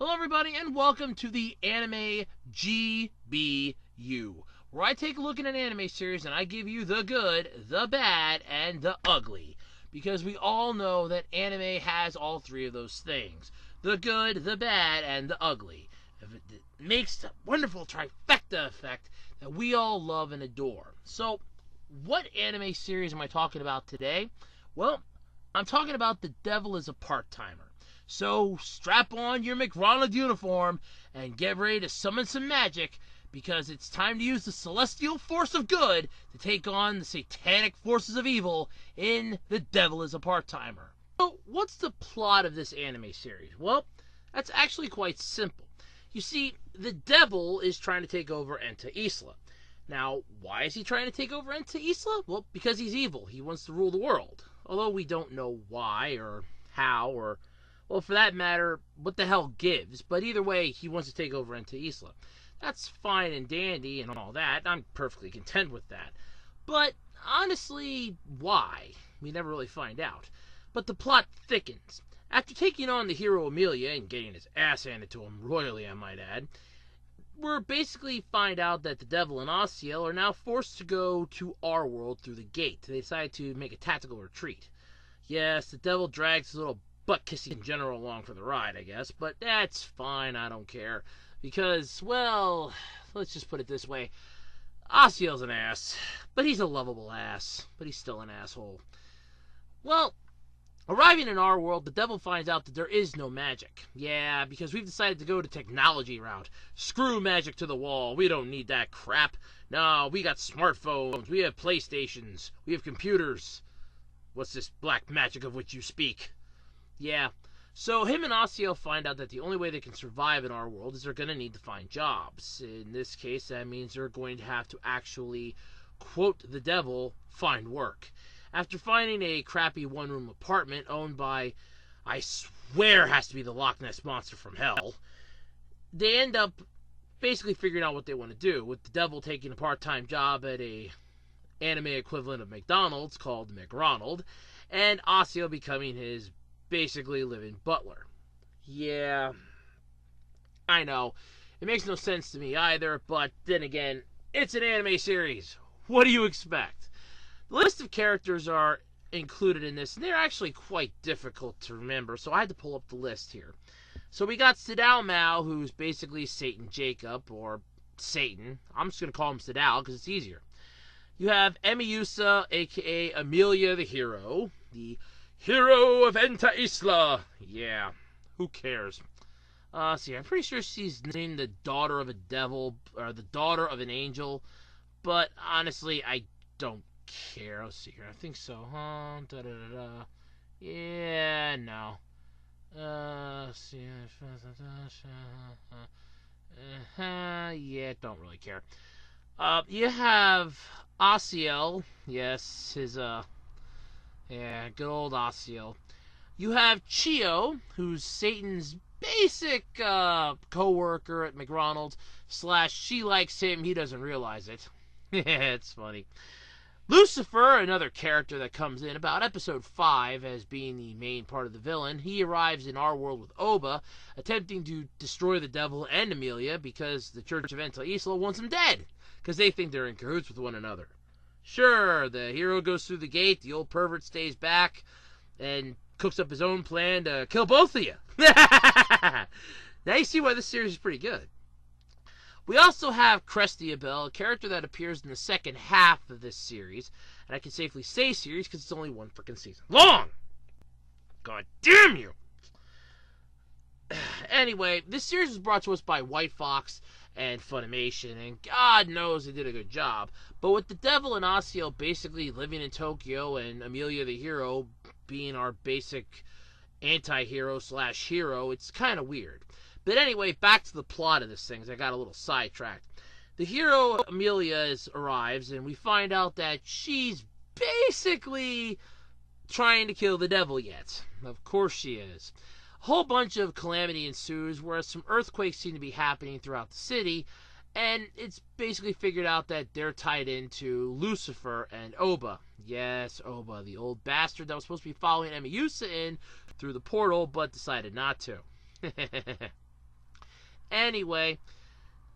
Hello everybody and welcome to the anime G.B.U, where I take a look at an anime series and I give you the good, the bad, and the ugly. Because we all know that anime has all three of those things. The good, the bad, and the ugly. It makes a wonderful trifecta effect that we all love and adore. So, what anime series am I talking about today? Well, I'm talking about The Devil is a Part-Timer. So strap on your McRonald uniform and get ready to summon some magic, because it's time to use the celestial force of good to take on the satanic forces of evil in The Devil is a Part-Timer. So what's the plot of this anime series? Well, that's actually quite simple. You see, the devil is trying to take over Enta Isla. Now, why is he trying to take over Enta Isla? Well, because he's evil. He wants to rule the world. Although we don't know why or how or, well, for that matter, what the hell gives. But either way, he wants to take over Enta Isla. That's fine and dandy and all that. I'm perfectly content with that. But honestly, why? We never really find out. But the plot thickens. After taking on the hero Amelia and getting his ass handed to him royally, I might add, we're basically find out that the devil and Asiel are now forced to go to our world through the gate. They decide to make a tactical retreat. Yes, the devil drags his little butt-kissing general along for the ride, I guess, but that's fine, I don't care. Because, well, let's just put it this way. Asiel's an ass, but he's a lovable ass, but he's still an asshole. Well, arriving in our world, the devil finds out that there is no magic. Yeah, because we've decided to go the technology route. Screw magic to the wall. We don't need that crap. No, we got smartphones. We have PlayStations. We have computers. What's this black magic of which you speak? Yeah. So him and Asiel find out that the only way they can survive in our world is they're going to need to find jobs. In this case, that means they're going to have to actually, quote the devil, find work. After finding a crappy one-room apartment owned by, I swear, has to be the Loch Ness Monster from hell, they end up basically figuring out what they want to do, with the devil taking a part-time job at a anime equivalent of McDonald's called McRonald, and Asiel becoming his basically living butler. Yeah, I know. It makes no sense to me either, but then again, it's an anime series. What do you expect? The list of characters are included in this, and they're actually quite difficult to remember, so I had to pull up the list here. So we got Sadao Mao, who's basically Satan Jacob, or Satan. I'm just going to call him Sadao because it's easier. You have Emiyusa, a.k.a. Amelia the Hero, the hero of Enta Isla. Yeah, who cares? See, I'm pretty sure she's named the daughter of a devil, or the daughter of an angel, but honestly, I don't care. Let's see here. I think so, huh? Yeah, no. Yeah, don't really care. You have Asiel. Yes, his, yeah, good old Asiel. You have Chio, who's Satan's basic, co-worker at McDonald's, / she likes him, he doesn't realize it. It's funny. Lucifer, another character that comes in about episode 5 as being the main part of the villain. He arrives in our world with Oba, attempting to destroy the devil and Amelia because the Church of Enta Isla wants them dead, because they think they're in cahoots with one another. Sure, the hero goes through the gate, the old pervert stays back, and cooks up his own plan to kill both of you. Now you see why this series is pretty good. We also have Crestiabel, a character that appears in the second half of this series, and I can safely say series because it's only one freaking season long. God damn you! Anyway, this series was brought to us by White Fox and Funimation, and God knows they did a good job. But with the devil and Asiel basically living in Tokyo and Amelia the Hero being our basic anti-hero / hero, it's kind of weird. But anyway, back to the plot of this thing, 'cause I got a little sidetracked. The hero, Amelia, arrives, and we find out that she's basically trying to kill the devil yet. Of course she is. A whole bunch of calamity ensues, whereas some earthquakes seem to be happening throughout the city, and it's basically figured out that they're tied into Lucifer and Oba. Yes, Oba, the old bastard that was supposed to be following Emiyusa in through the portal, but decided not to. Anyway,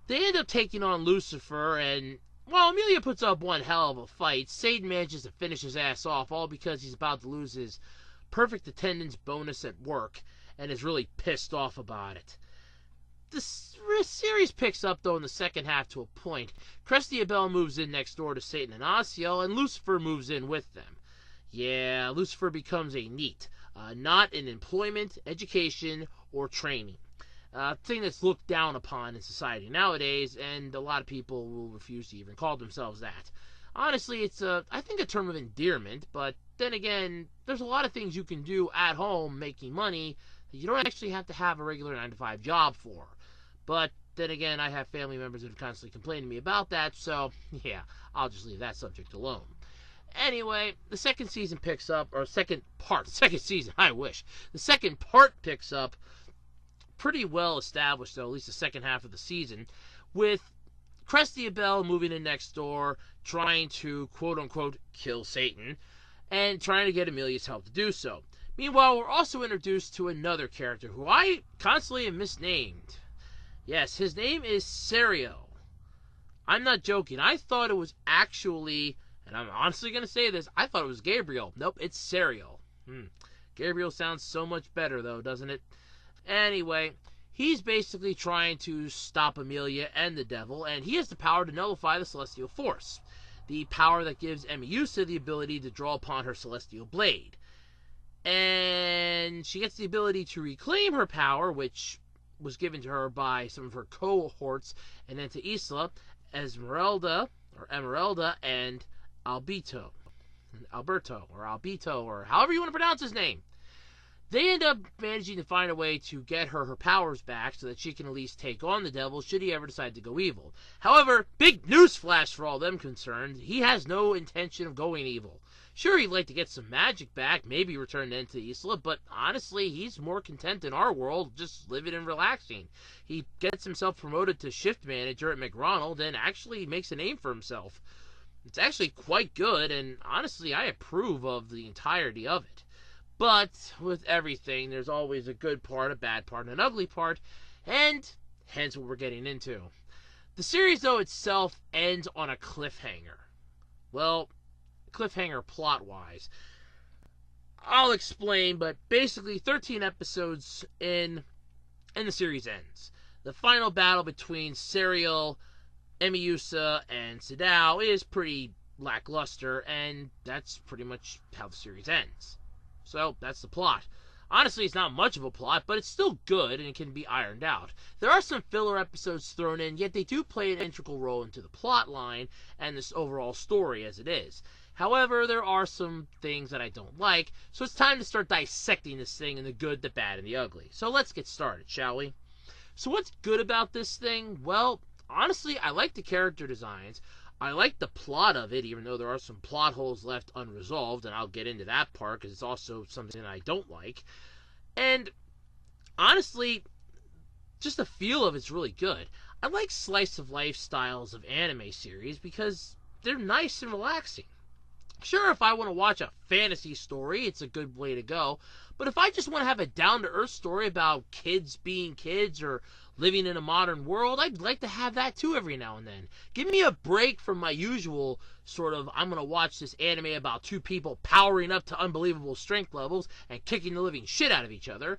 they end up taking on Lucifer, and while Amelia puts up one hell of a fight, Satan manages to finish his ass off, all because he's about to lose his perfect attendance bonus at work and is really pissed off about it. The series picks up, though, in the second half to a point. Crestia Bell moves in next door to Satan and Asiel, and Lucifer moves in with them. Yeah, Lucifer becomes a NEET, not in employment, education, or training. Thing that's looked down upon in society nowadays, and a lot of people will refuse to even call themselves that. Honestly, it's I think a term of endearment, but then again, there's a lot of things you can do at home making money that you don't actually have to have a regular 9-to-5 job for. But then again, I have family members that have constantly complained to me about that, so yeah, I'll just leave that subject alone. Anyway, the second season picks up, or second season, I wish. The second part picks up pretty well established, though, at least the second half of the season, with Crestia Bell moving in next door, trying to, quote-unquote, kill Satan, and trying to get Amelia's help to do so. Meanwhile, we're also introduced to another character who I constantly am misnamed. Yes, his name is Serial. I'm not joking. I thought it was actually, and I'm honestly going to say this, I thought it was Gabriel. Nope, it's Serial. Gabriel sounds so much better, though, doesn't it? Anyway, he's basically trying to stop Amelia and the devil, and he has the power to nullify the Celestial Force, the power that gives Emiusa the ability to draw upon her Celestial Blade. And she gets the ability to reclaim her power, which was given to her by some of her cohorts, and then to Isla, Esmeralda, and Alberto, or however you want to pronounce his name. They end up managing to find a way to get her powers back so that she can at least take on the devil should he ever decide to go evil. However, big newsflash for all them concerned, he has no intention of going evil. Sure, he'd like to get some magic back, maybe return then to Isla, but honestly, he's more content in our world just living and relaxing. He gets himself promoted to shift manager at McRonald and actually makes a name for himself. It's actually quite good, and honestly, I approve of the entirety of it. But with everything, there's always a good part, a bad part, and an ugly part, and hence what we're getting into. The series, though, itself ends on a cliffhanger. Well, cliffhanger plot-wise. I'll explain, but basically 13 episodes in, and the series ends. The final battle between Serial, Emiusa, and Sadao is pretty lackluster, and that's pretty much how the series ends. So, that's the plot. Honestly, it's not much of a plot, but it's still good and it can be ironed out. There are some filler episodes thrown in, yet they do play an integral role into the plot line and this overall story as it is. However, there are some things that I don't like, so it's time to start dissecting this thing in the good, the bad, and the ugly. So let's get started, shall we? So what's good about this thing? Well, honestly, I like the character designs. I like the plot of it, even though there are some plot holes left unresolved, and I'll get into that part because it's also something that I don't like. And honestly, just the feel of it's really good. I like slice of life styles of anime series because they're nice and relaxing. Sure, if I want to watch a fantasy story, it's a good way to go. But if I just want to have a down-to-earth story about kids being kids or living in a modern world, I'd like to have that too every now and then. Give me a break from my usual sort of, I'm going to watch this anime about two people powering up to unbelievable strength levels and kicking the living shit out of each other,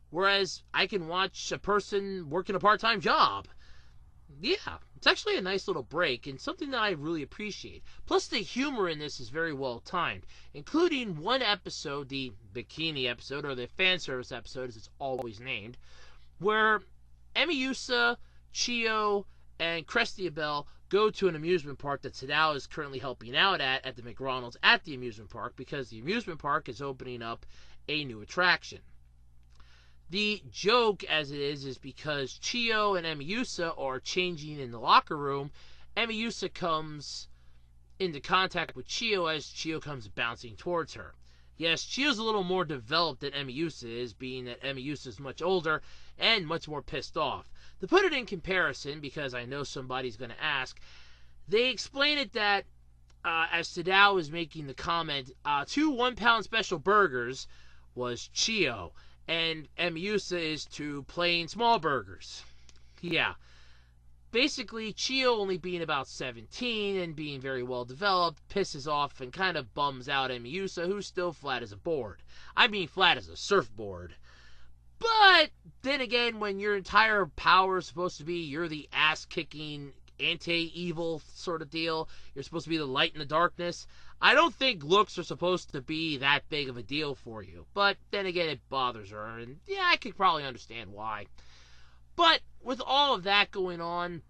whereas I can watch a person working a part-time job. Yeah, it's actually a nice little break and something that I really appreciate. Plus, the humor in this is very well timed, including one episode, the bikini episode, or the fan service episode as it's always named, where Emiusa, Chio, and Crestia Bell go to an amusement park that Sadao is currently helping out at the McRonald's at the amusement park because the amusement park is opening up a new attraction. The joke, as it is because Chio and Emiusa are changing in the locker room. Emiusa comes into contact with Chio as Chio comes bouncing towards her. Yes, Chio's a little more developed than Emiusa is, being that Emiusa is much older and much more pissed off. To put it in comparison, because I know somebody's going to ask, they explain it that as Sadao is making the comment, 2 1-pound special burgers was Chio, and Emiusa is 2 plain small burgers. Yeah. Basically, Chio only being about 17 and being very well developed pisses off and kind of bums out Emiusa, who's still flat as a board. I mean flat as a surfboard. But then again, when your entire power is supposed to be you're the ass-kicking, anti-evil sort of deal, you're supposed to be the light in the darkness, I don't think looks are supposed to be that big of a deal for you. But then again, it bothers her, and yeah, I could probably understand why. But with all of that going on,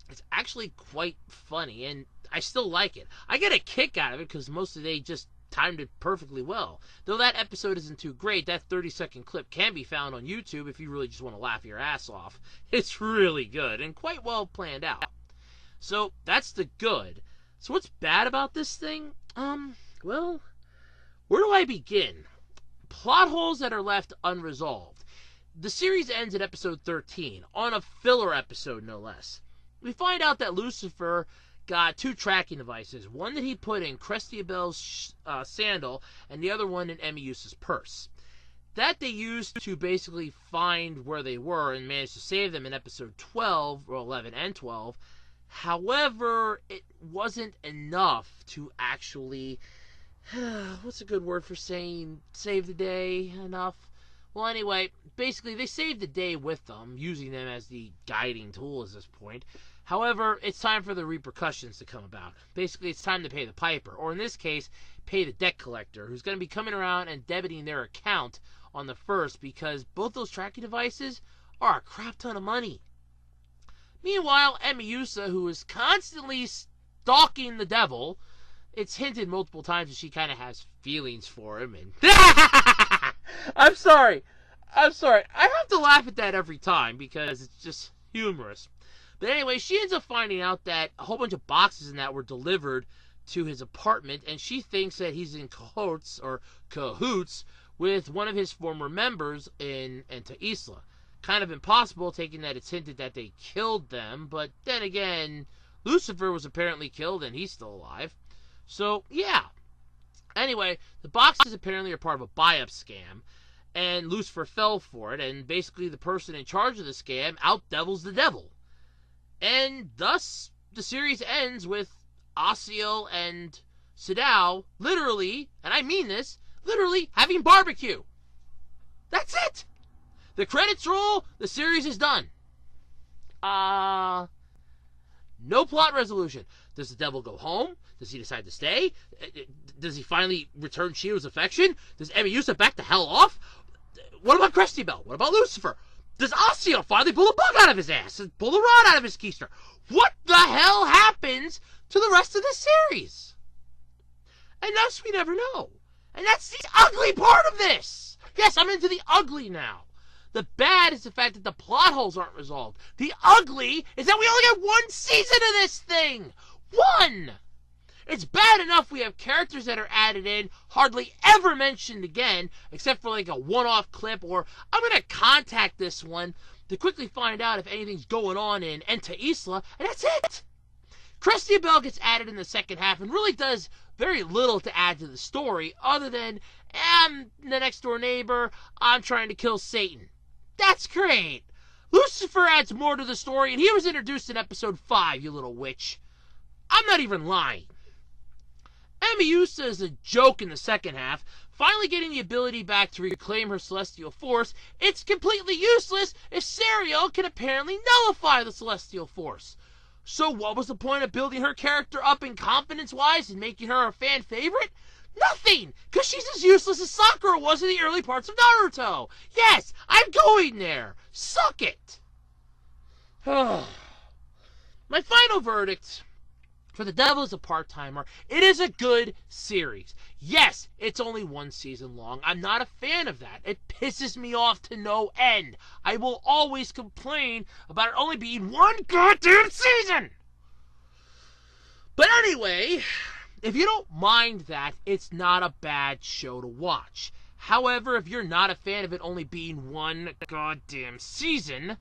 it's actually quite funny, and I still like it. I get a kick out of it because most of they just timed it perfectly well. Though that episode isn't too great, that 30-second clip can be found on YouTube if you really just want to laugh your ass off. It's really good and quite well planned out. So that's the good. So what's bad about this thing? Well, where do I begin? Plot holes that are left unresolved. The series ends at episode 13, on a filler episode no less. We find out that Lucifer got 2 tracking devices, one that he put in Crestia Bell's sandal and the other one in Emiusa's purse. That they used to basically find where they were and managed to save them in episode 12, or 11 and 12. However, it wasn't enough to actually, what's a good word for saying save the day enough? Well, anyway, basically they saved the day with them, using them as the guiding tool at this point. However, it's time for the repercussions to come about. Basically, it's time to pay the piper, or in this case, pay the debt collector, who's going to be coming around and debiting their account on the first, because both those tracking devices are a crap ton of money. Meanwhile, Emiusa, who is constantly stalking the devil, it's hinted multiple times that she kind of has feelings for him, and I'm sorry. I have to laugh at that every time because it's just humorous. But anyway, she ends up finding out that a whole bunch of boxes in that were delivered to his apartment, and she thinks that he's in cahoots with one of his former members in Enta Isla. Kind of impossible, taking that it's hinted that they killed them, but then again, Lucifer was apparently killed and he's still alive. So, yeah. Anyway, the boxes apparently are part of a buy-up scam, and Lucifer fell for it, and basically the person in charge of the scam out-devils the devil. And thus, the series ends with Asiel and Sadao literally, and I mean this, literally having barbecue. That's it! The credits roll, the series is done. No plot resolution. Does the devil go home? Does he decide to stay? Does he finally return Shio's affection? Does Emiusa back the hell off? What about Crestia Bell? What about Lucifer? Does Asiel finally pull a bug out of his ass and pull the rod out of his keister? What the hell happens to the rest of the series? And thus we never know. And that's the ugly part of this. Yes, I'm into the ugly now. The bad is the fact that the plot holes aren't resolved. The ugly is that we only got 1 season of this thing. 1! It's bad enough we have characters that are added in, hardly ever mentioned again, except for like a one-off clip, or I'm going to contact this one to quickly find out if anything's going on in Enta Isla, and that's it! Crestia Bell gets added in the second half and really does very little to add to the story, other than, I'm the next door neighbor, I'm trying to kill Satan. That's great! Lucifer adds more to the story, and he was introduced in episode 5, you little witch. I'm not even lying. Emiusa is a joke in the second half, finally getting the ability back to reclaim her celestial force. It's completely useless if Sariel can apparently nullify the celestial force. So what was the point of building her character up in confidence-wise and making her a fan favorite? Nothing! Because she's as useless as Sakura was in the early parts of Naruto! Yes, I'm going there! Suck it! My final verdict: for The Devil is a Part-Timer, it is a good series. Yes, it's only 1 season long. I'm not a fan of that. It pisses me off to no end. I will always complain about it only being 1 goddamn season! But anyway, if you don't mind that, it's not a bad show to watch. However, if you're not a fan of it only being 1 goddamn season,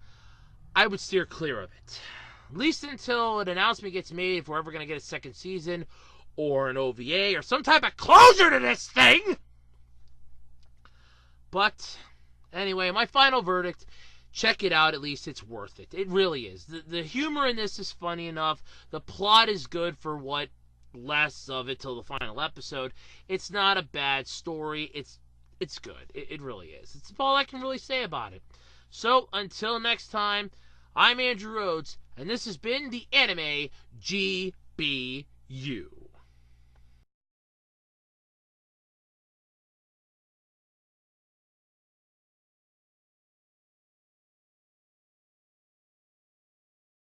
I would steer clear of it. At least until an announcement gets made if we're ever going to get a 2nd season, or an OVA, or some type of closure to this thing! But, anyway, my final verdict: check it out. At least it's worth it. It really is. The humor in this is funny enough. The plot is good for what less of it till the final episode. It's not a bad story. It's good. It really is. It's all I can really say about it. So until next time, I'm Andrew Rhodes, and this has been the Anime G.B.U.